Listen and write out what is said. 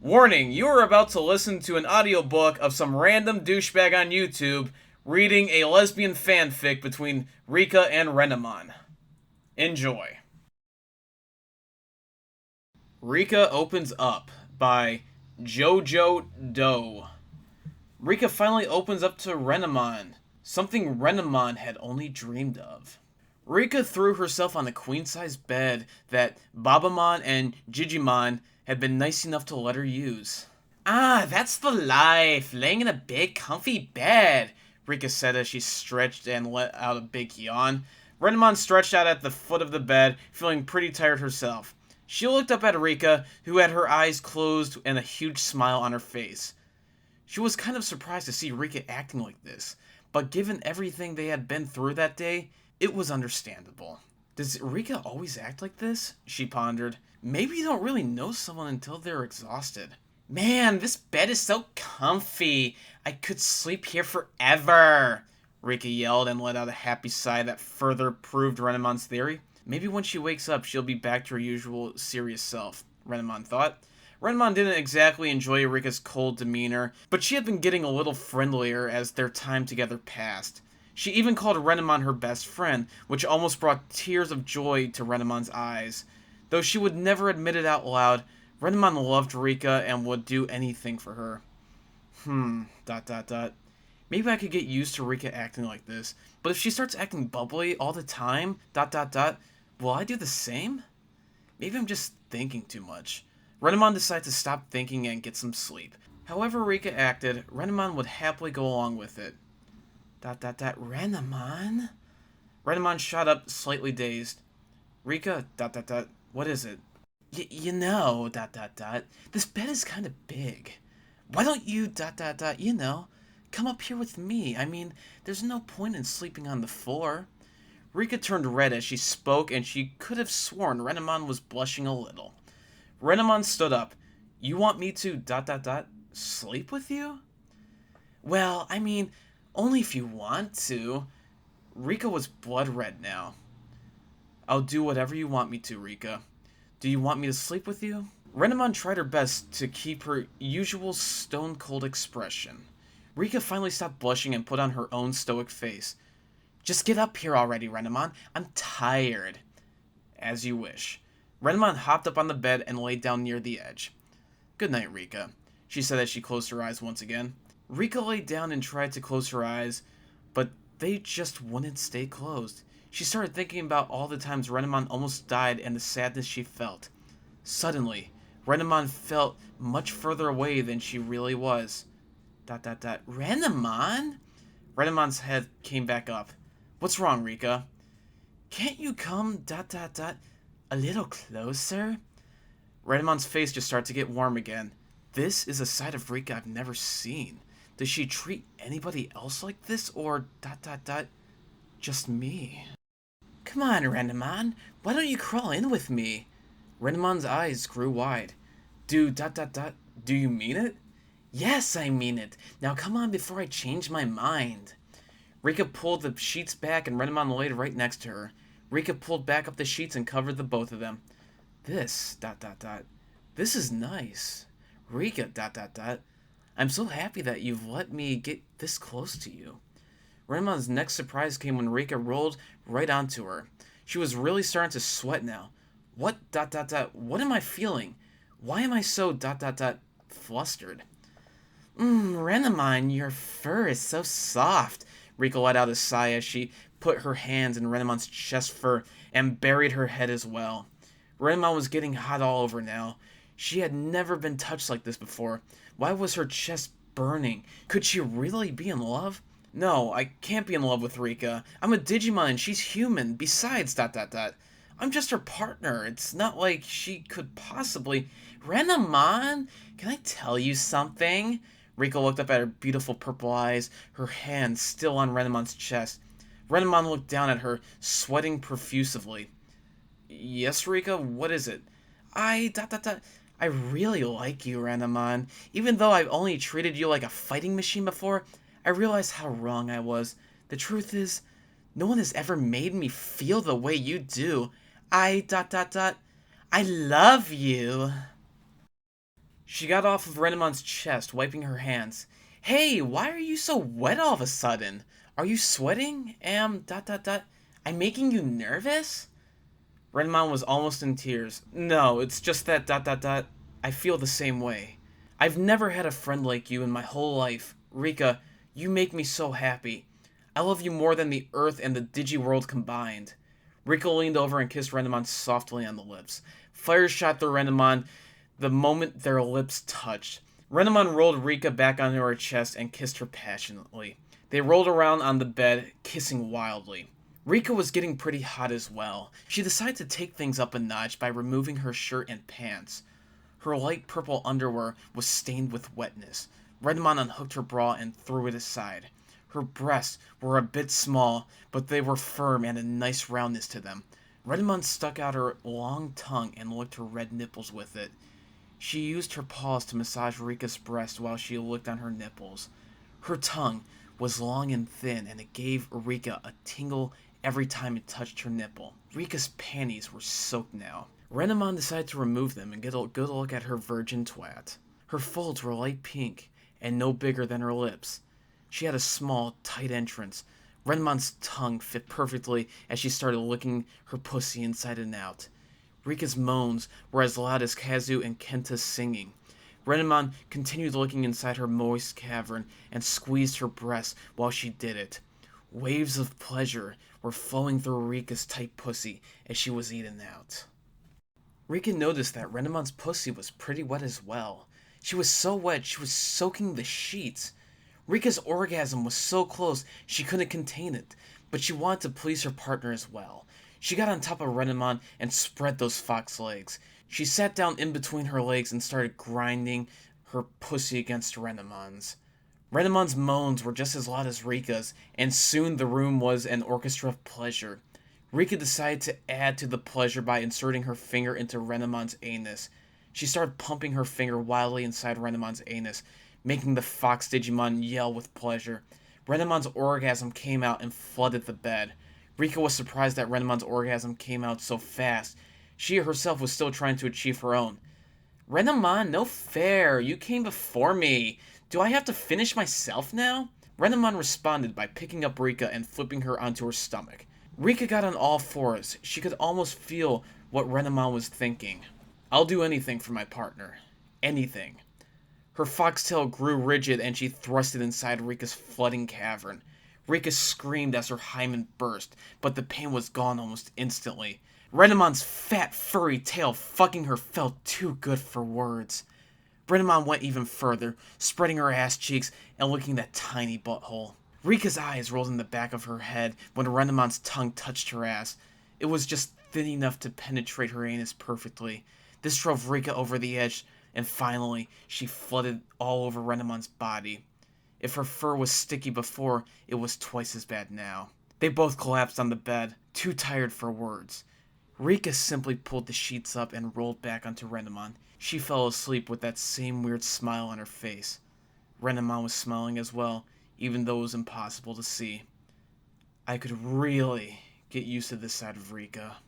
Warning, you are about to listen to an audiobook of some random douchebag on YouTube reading a lesbian fanfic between Rika and Renamon. Enjoy. Rika Opens Up by jojoDO. Rika finally opens up to Renamon, something Renamon had only dreamed of. Rika threw herself on the queen-size bed that Babamon and Digimon had been nice enough to let her use. "Ah, that's the life, laying in a big, comfy bed," Rika said as she stretched and let out a big yawn. Renamon stretched out at the foot of the bed, feeling pretty tired herself. She looked up at Rika, who had her eyes closed and a huge smile on her face. She was kind of surprised to see Rika acting like this, but given everything they had been through that day, it was understandable. Does Rika always act like this? She pondered. Maybe you don't really know someone until they're exhausted. "Man, this bed is so comfy. I could sleep here forever," Rika yelled and let out a happy sigh that further proved Renamon's theory. Maybe when she wakes up, she'll be back to her usual serious self, Renamon thought. Renamon didn't exactly enjoy Rika's cold demeanor, but she had been getting a little friendlier as their time together passed. She even called Renamon her best friend, which almost brought tears of joy to Renamon's eyes. Though she would never admit it out loud, Renamon loved Rika and would do anything for her. Maybe I could get used to Rika acting like this, but if she starts acting bubbly all the time, will I do the same? Maybe I'm just thinking too much. Renamon decided to stop thinking and get some sleep. However Rika acted, Renamon would happily go along with it. Renamon? Renamon shot up, slightly dazed. Rika, what is it? You know, this bed is kind of big. Why don't you, come up here with me? I mean, there's no point in sleeping on the floor. Rika turned red as she spoke, and she could have sworn Renamon was blushing a little. Renamon stood up. "You want me to, sleep with you?" "Well, I mean, only if you want to." Rika was blood red now. "I'll do whatever you want me to, Rika. Do you want me to sleep with you?" Renamon tried her best to keep her usual stone-cold expression. Rika finally stopped blushing and put on her own stoic face. "Just get up here already, Renamon. I'm tired." "As you wish." Renamon hopped up on the bed and laid down near the edge. "Good night, Rika," she said as she closed her eyes once again. Rika lay down and tried to close her eyes, but they just wouldn't stay closed. She started thinking about all the times Renamon almost died and the sadness she felt. Suddenly, Renamon felt much further away than she really was. Renamon? Renamon's head came back up. "What's wrong, Rika?" "Can't you come, a little closer?" Renamon's face just started to get warm again. This is a side of Rika I've never seen. Does she treat anybody else like this, or just me? "Come on, Renamon. Why don't you crawl in with me?" Renamon's eyes grew wide. Do you mean it?" "Yes, I mean it. Now come on before I change my mind." Rika pulled the sheets back and Renamon laid right next to her. Rika pulled back up the sheets and covered the both of them. This, this is nice. Rika, I'm so happy that you've let me get this close to you." Renamon's next surprise came when Rika rolled right onto her. She was really starting to sweat now. What, what am I feeling? Why am I so, flustered? Renamon, your fur is so soft." Rika let out a sigh as she put her hands in Renamon's chest fur and buried her head as well. Renamon was getting hot all over now. She had never been touched like this before. Why was her chest burning? Could she really be in love? No, I can't be in love with Rika. I'm a Digimon and she's human. Besides, I'm just her partner. It's not like she could possibly... "Renamon, can I tell you something?" Rika looked up at her beautiful purple eyes, her hand still on Renamon's chest. Renamon looked down at her, sweating profusely. "Yes, Rika, what is it?" I really like you, Renamon. Even though I've only treated you like a fighting machine before, I realize how wrong I was. The truth is, no one has ever made me feel the way you do. I love you." She got off of Renamon's chest, wiping her hands. Hey, why are you so wet all of a sudden? Are you sweating? I'm making you nervous? Renamon was almost in tears. No, it's just that I feel the same way. I've never had a friend like you in my whole life. Rika, you make me so happy. I love you more than the Earth and the Digi-world combined. Rika leaned over and kissed Renamon softly on the lips. Fire shot through Renamon the moment their lips touched. Renamon rolled Rika back onto her chest and kissed her passionately. They rolled around on the bed, kissing wildly. Rika was getting pretty hot as well. She decided to take things up a notch by removing her shirt and pants. Her light purple underwear was stained with wetness. Renamon unhooked her bra and threw it aside. Her breasts were a bit small, but they were firm and a nice roundness to them. Renamon stuck out her long tongue and licked her red nipples with it. She used her paws to massage Rika's breast while she licked on her nipples. Her tongue was long and thin, and it gave Rika a tingle every time it touched her nipple. Rika's panties were soaked now. Renamon decided to remove them and get a good look at her virgin twat. Her folds were light pink and no bigger than her lips. She had a small, tight entrance. Renamon's tongue fit perfectly as she started licking her pussy inside and out. Rika's moans were as loud as Kazu and Kenta's singing. Renamon continued looking inside her moist cavern and squeezed her breasts while she did it. Waves of pleasure were flowing through Rika's tight pussy as she was eaten out. Rika noticed that Renamon's pussy was pretty wet as well. She was so wet she was soaking the sheets. Rika's orgasm was so close she couldn't contain it, but she wanted to please her partner as well. She got on top of Renamon and spread those fox legs. She sat down in between her legs and started grinding her pussy against Renamon's. Renamon's moans were just as loud as Rika's, and soon the room was an orchestra of pleasure. Rika decided to add to the pleasure by inserting her finger into Renamon's anus. She started pumping her finger wildly inside Renamon's anus, making the fox Digimon yell with pleasure. Renamon's orgasm came out and flooded the bed. Rika was surprised that Renamon's orgasm came out so fast. She herself was still trying to achieve her own. Renamon, no fair. You came before me. Do I have to finish myself now? Renamon responded by picking up Rika and flipping her onto her stomach. Rika got on all fours. She could almost feel what Renamon was thinking. I'll do anything for my partner. Anything. Her foxtail grew rigid and she thrust it inside Rika's flooding cavern. Rika screamed as her hymen burst, but the pain was gone almost instantly. Renamon's fat, furry tail fucking her felt too good for words. Renamon went even further, spreading her ass cheeks and licking that tiny butthole. Rika's eyes rolled in the back of her head when Renamon's tongue touched her ass. It was just thin enough to penetrate her anus perfectly. This drove Rika over the edge, and finally, she flooded all over Renamon's body. If her fur was sticky before, it was twice as bad now. They both collapsed on the bed, too tired for words. Rika simply pulled the sheets up and rolled back onto Renamon. She fell asleep with that same weird smile on her face. Renamon was smiling as well, even though it was impossible to see. I could really get used to this side of Rika.